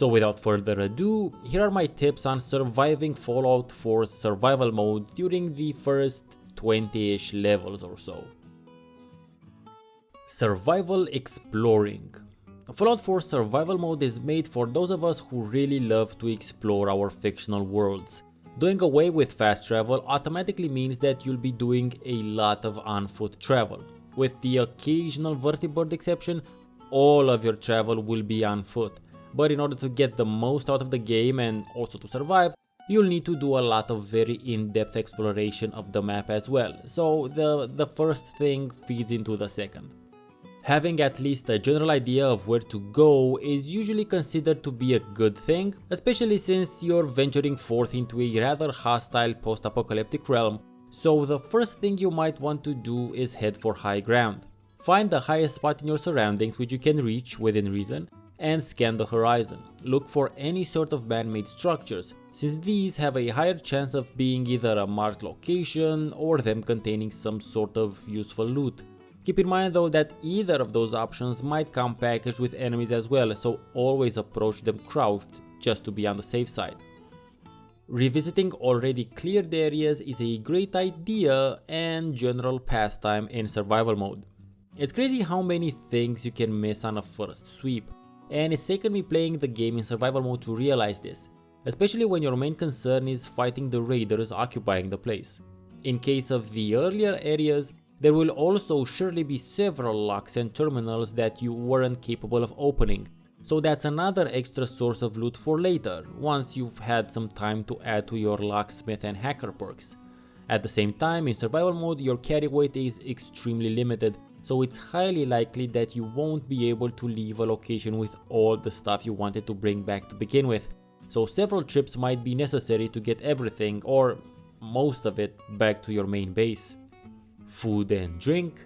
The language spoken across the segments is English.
So without further ado, here are my tips on surviving Fallout 4's survival mode during the first 20-ish levels or so. Survival Exploring. Fallout 4 survival mode is made for those of us who really love to explore our fictional worlds. Doing away with fast travel automatically means that you'll be doing a lot of on-foot travel. With the occasional vertibird exception, all of your travel will be on foot. But in order to get the most out of the game and also to survive, you'll need to do a lot of very in-depth exploration of the map as well. So the first thing feeds into the second. Having at least a general idea of where to go is usually considered to be a good thing, especially since you're venturing forth into a rather hostile post-apocalyptic realm, so the first thing you might want to do is head for high ground. Find the highest spot in your surroundings which you can reach within reason, and scan the horizon. Look for any sort of man-made structures, since these have a higher chance of being either a marked location or them containing some sort of useful loot. Keep in mind though that either of those options might come packaged with enemies as well, so always approach them crouched just to be on the safe side. Revisiting already cleared areas is a great idea and general pastime in survival mode. It's crazy how many things you can miss on a first sweep, and it's taken me playing the game in survival mode to realize this, especially when your main concern is fighting the raiders occupying the place. In case of the earlier areas, there will also surely be several locks and terminals that you weren't capable of opening, so that's another extra source of loot for later, once you've had some time to add to your locksmith and hacker perks. At the same time, in survival mode your carry weight is extremely limited, so it's highly likely that you won't be able to leave a location with all the stuff you wanted to bring back to begin with, so several trips might be necessary to get everything, or most of it, back to your main base. Food and drink.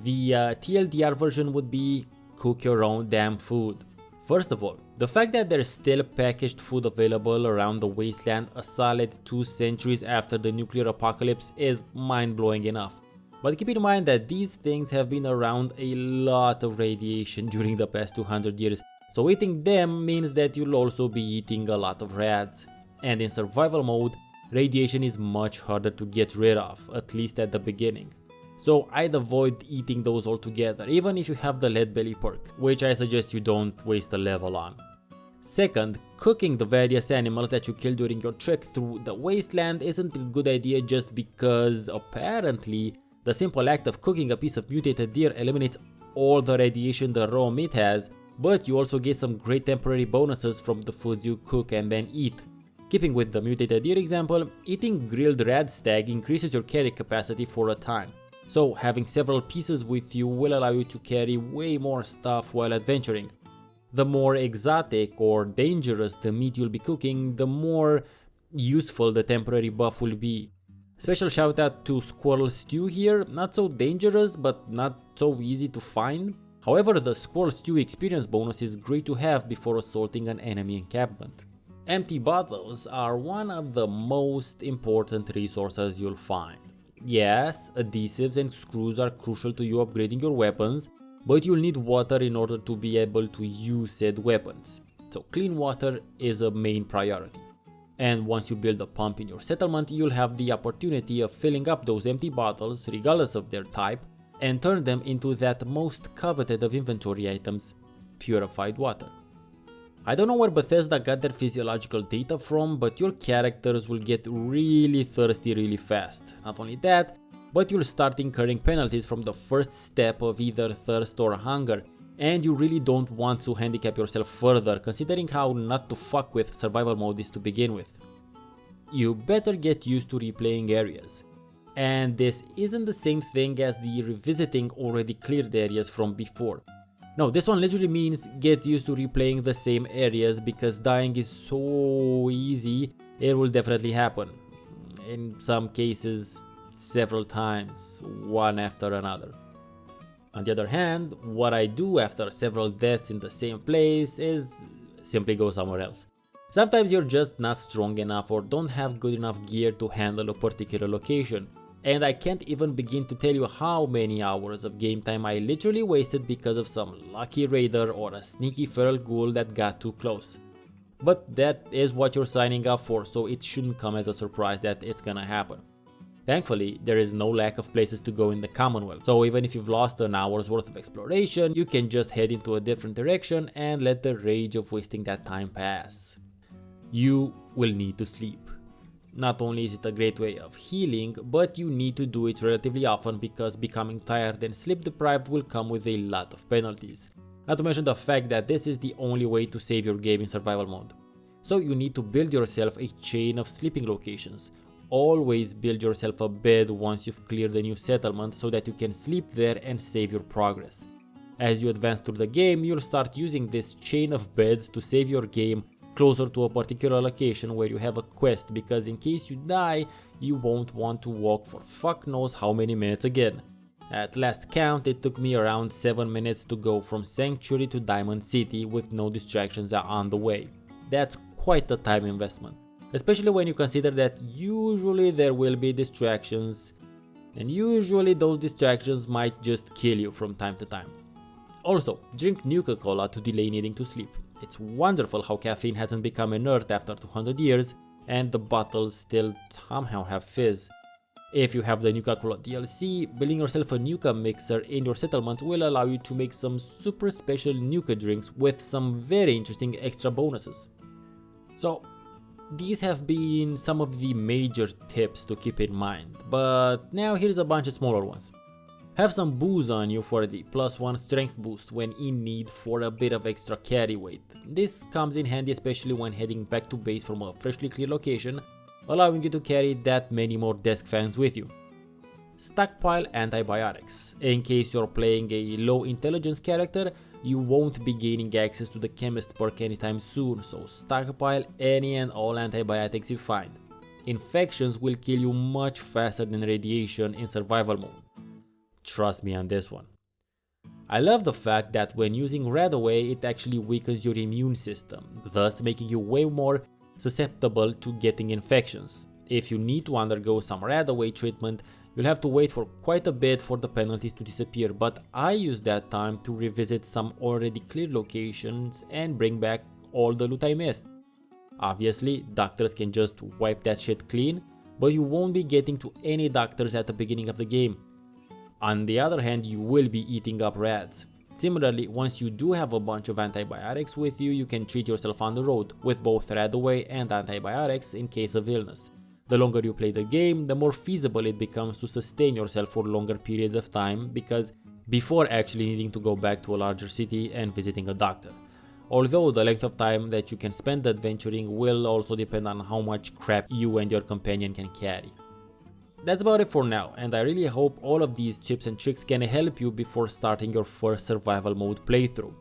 The TLDR version would be cook your own damn food. First of all, the fact that there's still packaged food available around the wasteland a solid 2 centuries after the nuclear apocalypse is mind-blowing enough. But keep in mind that these things have been around a lot of radiation during the past 200 years, so eating them means that you'll also be eating a lot of rats. And in survival mode, radiation is much harder to get rid of, at least at the beginning. So I'd avoid eating those altogether, even if you have the lead belly perk, which I suggest you don't waste a level on. Second, cooking the various animals that you kill during your trek through the wasteland isn't a good idea just because apparently the simple act of cooking a piece of mutated deer eliminates all the radiation the raw meat has, but you also get some great temporary bonuses from the foods you cook and then eat. Keeping with the mutated deer example, eating grilled rad stag increases your carry capacity for a time. So having several pieces with you will allow you to carry way more stuff while adventuring. The more exotic or dangerous the meat you'll be cooking, the more useful the temporary buff will be. Special shout out to squirrel stew here, not so dangerous but not so easy to find. However, the squirrel stew experience bonus is great to have before assaulting an enemy encampment. Empty bottles are one of the most important resources you'll find. Yes, adhesives and screws are crucial to you upgrading your weapons, but you'll need water in order to be able to use said weapons. So clean water is a main priority. And once you build a pump in your settlement, you'll have the opportunity of filling up those empty bottles, regardless of their type, and turn them into that most coveted of inventory items, purified water. I don't know where Bethesda got their physiological data from, but your characters will get really thirsty really fast. Not only that, but you'll start incurring penalties from the first step of either thirst or hunger, and you really don't want to handicap yourself further, considering how not to fuck with survival mode is to begin with. You better get used to replaying areas. And this isn't the same thing as the revisiting already cleared areas from before. No, this one literally means get used to replaying the same areas, because dying is so easy, it will definitely happen. In some cases, several times, one after another. On the other hand, what I do after several deaths in the same place is simply go somewhere else. Sometimes you're just not strong enough or don't have good enough gear to handle a particular location. And I can't even begin to tell you how many hours of game time I literally wasted because of some lucky raider or a sneaky feral ghoul that got too close. But that is what you're signing up for, so it shouldn't come as a surprise that it's gonna happen. Thankfully, there is no lack of places to go in the Commonwealth, so even if you've lost an hour's worth of exploration, you can just head into a different direction and let the rage of wasting that time pass. You will need to sleep. Not only is it a great way of healing, but you need to do it relatively often because becoming tired and sleep deprived will come with a lot of penalties. Not to mention the fact that this is the only way to save your game in survival mode. So you need to build yourself a chain of sleeping locations. Always build yourself a bed once you've cleared the new settlement so that you can sleep there and save your progress. As you advance through the game, you'll start using this chain of beds to save your game closer to a particular location where you have a quest, because in case you die, you won't want to walk for fuck knows how many minutes again. At last count, it took me around 7 minutes to go from Sanctuary to Diamond City with no distractions on the way. That's quite a time investment, especially when you consider that usually there will be distractions, and usually those distractions might just kill you from time to time. Also, drink Nuka-Cola to delay needing to sleep. It's wonderful how caffeine hasn't become inert after 200 years and the bottles still somehow have fizz. If you have the Nuka-Cola DLC, building yourself a Nuka mixer in your settlement will allow you to make some super special Nuka drinks with some very interesting extra bonuses. So, these have been some of the major tips to keep in mind, but now here's a bunch of smaller ones. Have some booze on you for the +1 strength boost when in need for a bit of extra carry weight. This comes in handy especially when heading back to base from a freshly cleared location, allowing you to carry that many more desk fans with you. Stockpile antibiotics. In case you're playing a low intelligence character, you won't be gaining access to the chemist perk anytime soon, so stockpile any and all antibiotics you find. Infections will kill you much faster than radiation in survival mode. Trust me on this one. I love the fact that when using Radaway, it actually weakens your immune system, thus making you way more susceptible to getting infections. If you need to undergo some Radaway treatment, you'll have to wait for quite a bit for the penalties to disappear, but I use that time to revisit some already cleared locations and bring back all the loot I missed. Obviously, doctors can just wipe that shit clean, but you won't be getting to any doctors at the beginning of the game. On the other hand, you will be eating up rads. Similarly, once you do have a bunch of antibiotics with you, you can treat yourself on the road with both Radaway and antibiotics in case of illness. The longer you play the game, the more feasible it becomes to sustain yourself for longer periods of time, because before actually needing to go back to a larger city and visiting a doctor. Although the length of time that you can spend adventuring will also depend on how much crap you and your companion can carry. That's about it for now, and I really hope all of these tips and tricks can help you before starting your first survival mode playthrough.